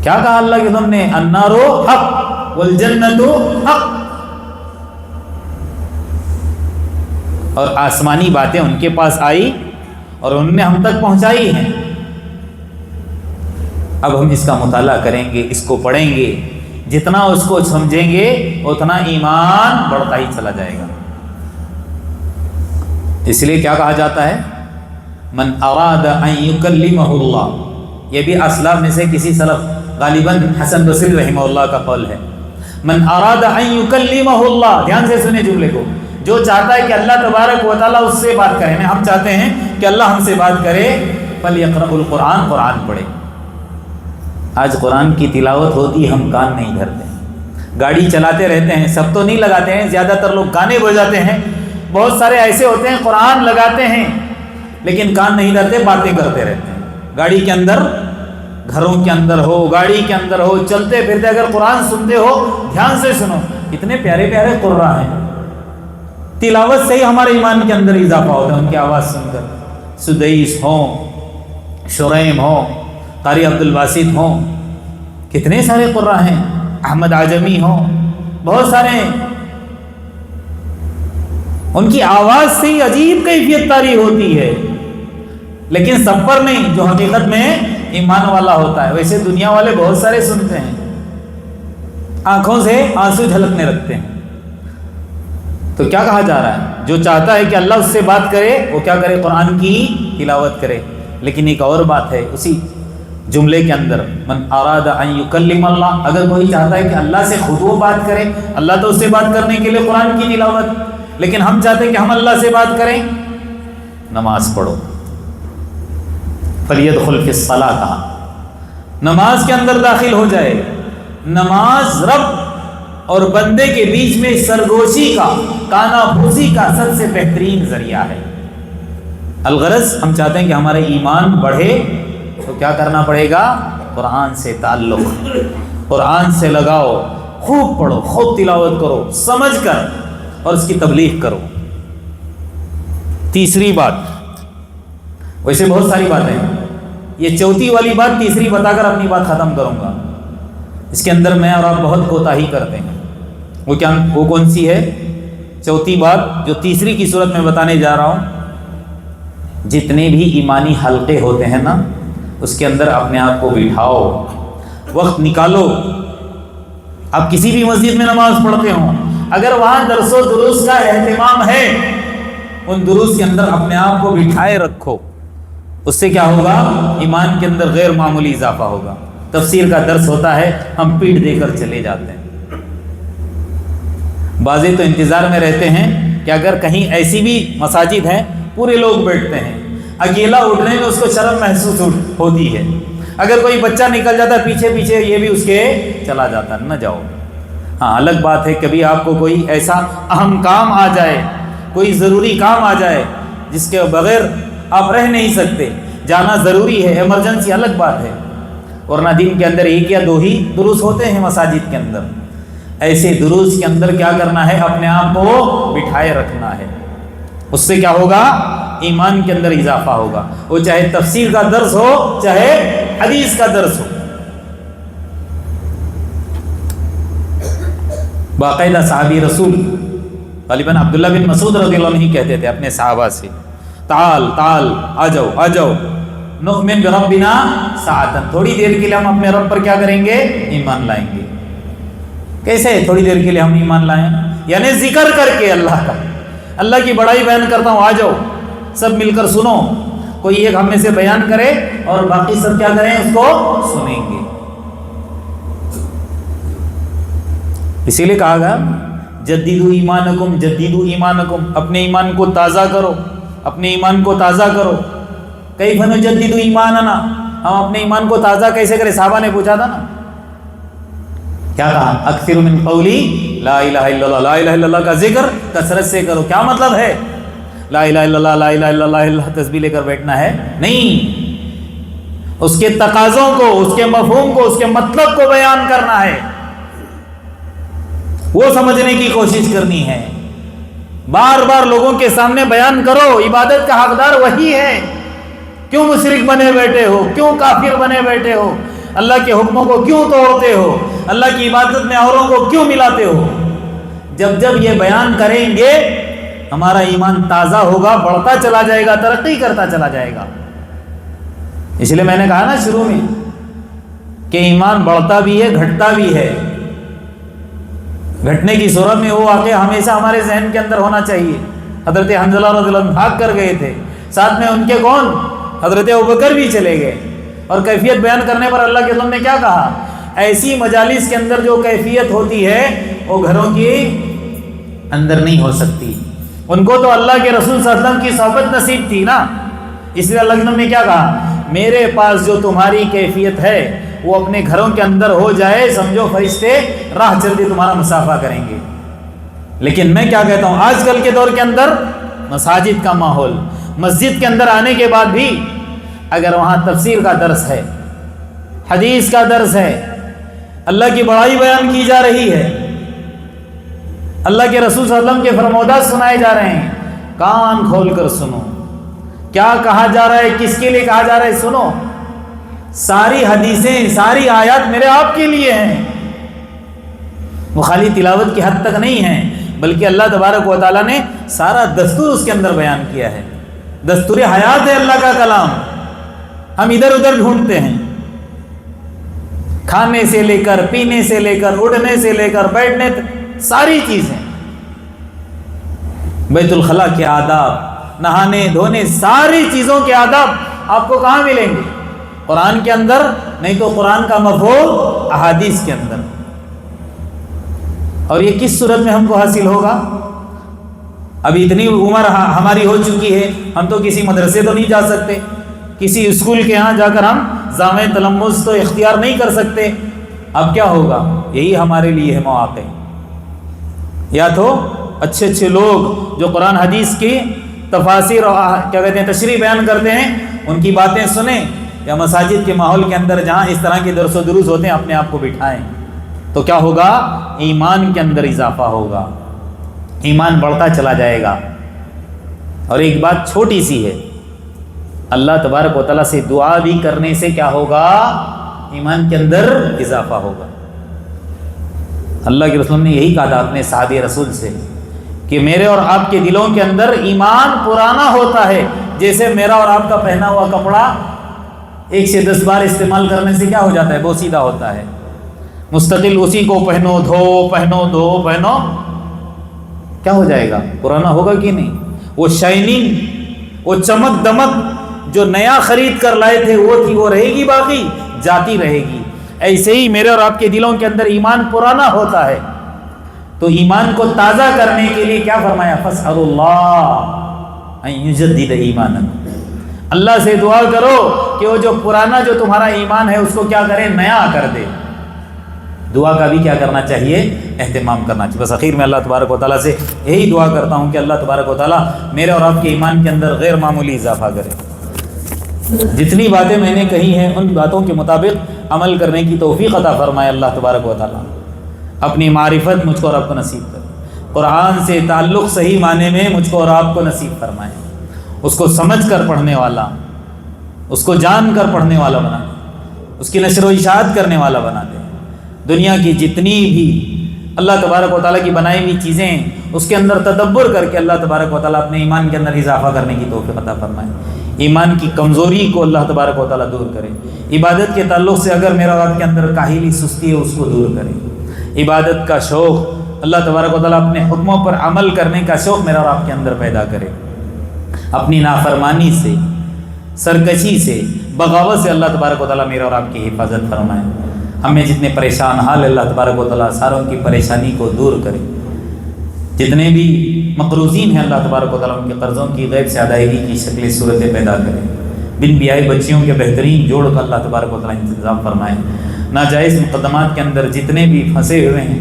کیا کہا اللہ کے تم نے؟ النار حق والجنت حق، اور آسمانی باتیں ان کے پاس آئی اور انہوں نے ہم تک پہنچائی ہیں۔ اب ہم اس کا مطالعہ کریں گے، اس کو پڑھیں گے، جتنا اس کو سمجھیں گے اتنا ایمان بڑھتا ہی چلا جائے گا۔ اس لیے کیا کہا جاتا ہے؟ من اراد ان یکلمہ اللہ، یہ بھی اسلاف میں سے کسی سلف، غالباً حسن بصری رحمہ اللہ کا قول ہے، من اراد ان یکلمہ اللہ، دھیان سے سنیں جملے کو، جو چاہتا ہے کہ اللہ تبارک و تعالیٰ اس سے بات کرے، ہم چاہتے ہیں کہ اللہ ہم سے بات کرے، فلیقرأ القرآن، قرآن پڑھے۔ آج قرآن کی تلاوت ہوتی، ہم کان نہیں دھرتے، گاڑی چلاتے رہتے ہیں، سب تو نہیں لگاتے ہیں، زیادہ تر لوگ گانے بجاتے ہیں، بہت سارے ایسے ہوتے ہیں قرآن لگاتے ہیں لیکن کان نہیں دھرتے، باتیں کرتے رہتے ہیں، گاڑی کے اندر، گھروں کے اندر ہو، گاڑی کے اندر ہو، چلتے پھرتے اگر قرآن سنتے ہو، دھیان سے سنو، اتنے پیارے پیارے قرآن ہیں، تلاوت سے ہی ہمارے ایمان کے اندر اضافہ ہوتا ہے، ان کی آواز سن کر، سدیس ہوں، شریم ہوں، قاری عبد الباسط ہوں، کتنے سارے قرآن ہیں، احمد عجمی ہوں، بہت سارے ہیں، ان کی آواز سے ہی عجیب کیفیت طاری ہوتی ہے، لیکن سب پر نہیں، جو حقیقت میں ایمان والا ہوتا ہے۔ ویسے دنیا والے بہت سارے سنتے ہیں، آنکھوں سے آنسو جھلکنے لگتے ہیں۔ تو کیا کہا جا رہا ہے؟ جو چاہتا ہے کہ اللہ اس سے بات کرے، وہ کیا کرے؟ قرآن کی تلاوت کرے۔ لیکن ایک اور بات ہے اسی جملے کے اندر، من اراد ان یکلم اللہ، اگر کوئی چاہتا ہے کہ اللہ سے خود وہ بات کرے، اللہ تو اس سے بات کرنے کے لیے قرآن کی تلاوت، لیکن ہم چاہتے ہیں کہ ہم اللہ سے بات کریں، نماز پڑھو، فلیدخل فی الصلاۃ، کہا نماز کے اندر داخل ہو جائے۔ نماز رب اور بندے کے بیچ میں سرگوشی کا، کانا بھوسی کا سب سے بہترین ذریعہ ہے۔ الغرض ہم چاہتے ہیں کہ ہمارے ایمان بڑھے تو کیا کرنا پڑے گا؟ قرآن سے تعلق، قرآن سے لگاؤ، خوب پڑھو، خوب تلاوت کرو، سمجھ کر، اور اس کی تبلیغ کرو۔ تیسری بات، ویسے بہت ساری باتیں ہیں، یہ چوتھی والی بات تیسری بتا کر اپنی بات ختم کروں گا، اس کے اندر میں اور آپ بہت کوتاہی کرتے ہیں۔ وہ کون سی ہے چوتھی بات جو تیسری کی صورت میں بتانے جا رہا ہوں؟ جتنے بھی ایمانی حلقے ہوتے ہیں نا، اس کے اندر اپنے آپ کو بٹھاؤ، وقت نکالو۔ آپ کسی بھی مسجد میں نماز پڑھتے ہوں، اگر وہاں درس و دروس کا اہتمام ہے، ان دروس کے اندر اپنے آپ کو بٹھائے رکھو، اس سے کیا ہوگا؟ ایمان کے اندر غیر معمولی اضافہ ہوگا۔ تفسیر کا درس ہوتا ہے، ہم پیٹ دے کر چلے جاتے ہیں، بعضے تو انتظار میں رہتے ہیں کہ اگر کہیں ایسی بھی مساجد ہیں پورے لوگ بیٹھتے ہیں، اکیلا اٹھنے میں اس کو شرم محسوس ہوتی ہے، اگر کوئی بچہ نکل جاتا ہے پیچھے پیچھے، یہ بھی اس کے چلا جاتا ہے، نہ جاؤ۔ ہاں الگ بات ہے کبھی آپ کو کوئی ایسا اہم کام آ جائے، کوئی ضروری کام آ جائے جس کے بغیر آپ رہ نہیں سکتے، جانا ضروری ہے، ایمرجنسی، الگ بات ہے، ورنہ دن کے اندر ایک یا دو ہی دروس ہوتے ہیں مساجد کے اندر۔ ایسے دروس کے اندر کیا کرنا ہے؟ اپنے آپ کو بٹھائے رکھنا ہے، اس سے کیا ہوگا؟ ایمان کے اندر اضافہ ہوگا، وہ چاہے تفسیر کا درس ہو، چاہے حدیث کا درس ہو۔ باقاعدہ صحابی رسول غالباً عبداللہ بن مسعود رضی اللہ عنہ کہتے تھے اپنے صحابہ سے، تعال تعال، آ جاؤ آ جاؤ، نؤمن بربنا ساعتن، تھوڑی دیر کے لیے ہم اپنے رب پر کیا کریں گے؟ ایمان لائیں گے۔ کیسے تھوڑی دیر کے لیے ہم ایمان لائیں؟ یعنی ذکر کر کے اللہ کا، اللہ کی بڑائی بیان کرتا ہوں، آ جاؤ سب مل کر سنو، کوئی ایک ہم میں سے بیان کرے اور باقی سب کیا کریں؟ اس کو سنیں گے۔ اسی لیے کہا گیا جدیدو ایمانکم، جدیدو ایمانکم، اپنے ایمان کو تازہ کرو، اپنے ایمان کو تازہ کرو. کیف نجدد ایماننا, ہم اپنے ایمان کو تازہ کیسے کریں؟ صحابہ نے پوچھا تھا نا, کیا کہا؟ اکثر من قولی لا الہ الا اللہ, لا الہ الا اللہ کا ذکر کثرت سے کرو. کیا مطلب ہے لا الہ الا اللہ, لا الہ الا اللہ تسبیح لے کر بیٹھنا ہے؟ نہیں, اس کے تقاضوں کو, اس کے مفہوم کو, اس کے مطلب کو بیان کرنا ہے, وہ سمجھنے کی کوشش کرنی ہے. بار بار لوگوں کے سامنے بیان کرو عبادت کا حقدار وہی ہے. کیوں مشرک بنے بیٹھے ہو؟ کیوں کافر بنے بیٹھے ہو؟ اللہ کے حکموں کو کیوں توڑتے ہو؟ اللہ کی عبادت میں اوروں کو کیوں ملاتے ہو؟ جب جب یہ بیان کریں گے ہمارا ایمان تازہ ہوگا, بڑھتا چلا جائے گا, ترقی کرتا چلا جائے گا. اس لیے میں نے کہا نا شروع میں کہ ایمان بڑھتا بھی ہے, گھٹتا بھی ہے. گھٹنے کی صورت میں وہ واقعہ ہمیشہ ہمارے ذہن کے اندر ہونا چاہیے. حضرت حنظلہ رضی اللہ عنہ بھاگ کر گئے تھے, ساتھ میں ان کے کون؟ حضرت ابوبکر بھی چلے گئے. اور کیفیت بیان کرنے پر اللہ کے رسول نے کیا کہا؟ ایسی مجالس کے اندر جو کیفیت ہوتی ہے وہ گھروں کی اندر نہیں ہو سکتی. ان کو تو اللہ کے رسول صلی اللہ علیہ وسلم کی صحبت نصیب تھی نا, اس لیے اللہ کے رسول نے کیا کہا؟ میرے پاس جو تمہاری کیفیت ہے وہ اپنے گھروں کے اندر ہو جائے, سمجھو فرشتے راہ چلتے تمہارا مسافہ کریں گے. لیکن میں کیا کہتا ہوں, آج کل کے دور کے اندر مساجد کا ماحول, مسجد کے اندر آنے کے بعد بھی اگر وہاں تفسیر کا درس ہے, حدیث کا درس ہے, اللہ کی بڑائی بیان کی جا رہی ہے, اللہ کے رسول صلی اللہ علیہ وسلم کے فرمودات سنائے جا رہے ہیں, کان کھول کر سنو. کیا کہا جا رہا ہے, کس کے لیے کہا جا رہا ہے؟ سنو. ساری حدیثیں, ساری آیات میرے آپ کے لیے ہیں. وہ خالی تلاوت کی حد تک نہیں ہیں, بلکہ اللہ تبارک و تعالیٰ نے سارا دستور اس کے اندر بیان کیا ہے. دستور حیات ہے اللہ کا کلام. ہم ادھر ادھر ڈھونڈتے ہیں, کھانے سے لے کر, پینے سے لے کر, اڑنے سے لے کر, بیٹھنے تک, ساری چیزیں. بیت الخلاء کے آداب, نہانے دھونے, ساری چیزوں کے آداب آپ کو کہاں ملیں گے؟ قرآن کے اندر, نہیں تو قرآن کا مفہوم احادیث کے اندر. اور یہ کس صورت میں ہم کو حاصل ہوگا؟ ابھی اتنی عمر ہماری ہو چکی ہے, ہم تو کسی مدرسے تو نہیں جا سکتے, کسی اسکول کے ہاں جا کر ہم جامع تلمذ تو اختیار نہیں کر سکتے. اب کیا ہوگا؟ یہی ہمارے لیے ہے مواقع. یا تو اچھے اچھے لوگ جو قرآن حدیث کی تفاسیر اور کیا کہتے ہیں تشریح بیان کرتے ہیں, ان کی باتیں سنیں, یا مساجد کے ماحول کے اندر جہاں اس طرح کے درس و دروس ہوتے ہیں اپنے آپ کو بٹھائیں. تو کیا ہوگا؟ ایمان کے اندر اضافہ ہوگا, ایمان بڑھتا چلا جائے گا. اور ایک بات چھوٹی سی ہے, اللہ تبارک و تعالیٰ سے دعا بھی کرنے سے کیا ہوگا؟ ایمان کے اندر اضافہ ہوگا. اللہ کے رسول نے یہی کہا تھا اپنے صحابی رسول سے کہ میرے اور آپ کے دلوں کے اندر ایمان پرانا ہوتا ہے جیسے میرا اور آپ کا پہنا ہوا کپڑا 1 سے 10 بار استعمال کرنے سے کیا ہو جاتا ہے؟ بوسیدہ ہوتا ہے. مستقل اسی کو پہنو دھو, پہنو دھو, پہنو, کیا ہو جائے گا؟ پرانا ہوگا کہ نہیں؟ وہ شائننگ, وہ چمک دمک جو نیا خرید کر لائے تھے وہ تھی, وہ رہے گی, باقی جاتی رہے گی. ایسے ہی میرے اور آپ کے دلوں کے اندر ایمان پرانا ہوتا ہے. تو ایمان کو تازہ کرنے کے لیے کیا فرمایا؟ فاسألوا اللہ ان یجدد ایمانکم, اللہ سے دعا کرو کہ وہ جو پرانا جو تمہارا ایمان ہے اس کو کیا کرے؟ نیا کر دے. دعا کا بھی کیا کرنا چاہیے؟ اہتمام کرنا چاہیے. بس اخیر میں اللہ تبارک و تعالیٰ سے یہی دعا کرتا ہوں کہ اللہ تبارک و تعالیٰ میرے اور آپ کے ایمان کے اندر غیر معمولی اضافہ کرے. جتنی باتیں میں نے کہی ہیں ان باتوں کے مطابق عمل کرنے کی توفیق عطا فرمائے اللہ تبارک و تعالیٰ. اپنی معرفت مجھ کو اور آپ کو نصیب کرے. قرآن سے تعلق صحیح معنی میں مجھ کو اور آپ کو نصیب فرمائے. اس کو سمجھ کر پڑھنے والا, اس کو جان کر پڑھنے والا بنا دے, اس کی نشر و اشاعت کرنے والا بنا دے. دنیا کی جتنی بھی اللہ تبارک و تعالیٰ کی بنائی ہوئی چیزیں اس کے اندر تدبر کر کے اللہ تبارک و تعالیٰ اپنے ایمان کے اندر اضافہ کرنے کی توفیق عطا فرمائے. ایمان کی کمزوری کو اللہ تبارک و تعالیٰ دور کرے. عبادت کے تعلق سے اگر میرا آپ کے اندر کاہلی سستی ہے اس کو دور کرے. عبادت کا شوق اللہ تبارک و تعالیٰ اپنے حکموں پر عمل کرنے کا شوق میرا اور آپ کے اندر پیدا کرے. اپنی نافرمانی سے, سرکشی سے, بغاوت سے اللہ تبارک و تعالیٰ میرا اور آپ کی حفاظت فرمائے. ہمیں جتنے پریشان حال اللہ تبارک و تعالیٰ ساروں کی پریشانی کو دور کرے. جتنے بھی مقروضین ہیں اللہ تبارک و تعالیٰ ان کے قرضوں کی غیب سے ادائیگی کی شکل صورتیں پیدا کرے، بن بیائی بچیوں کے بہترین جوڑ کا اللہ تبارک و تعالیٰ انتظام فرمائے، ناجائز مقدمات کے اندر جتنے بھی پھنسے ہوئے ہیں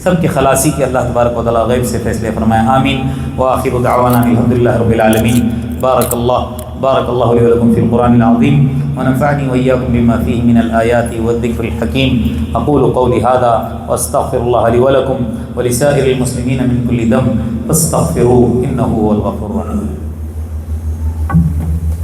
سب کے خلاصی کے اللہ تبارک و تعالیٰ غیب سے فیصلے فرمائے، آمین۔ وآخر دعوانا الحمدللہ رب العالمین۔ بارک اللہ لی ولکم فی القرآن العظیم ونفعنی وإیاکم بما فیہ من الآیات والذکر الحکیم۔ اقول قولی ھذا واستغفر اللہ لی ولکم ولسائر المسلمین من کل ذنب فاستغفروہ انہ هو الغفور الرحیم۔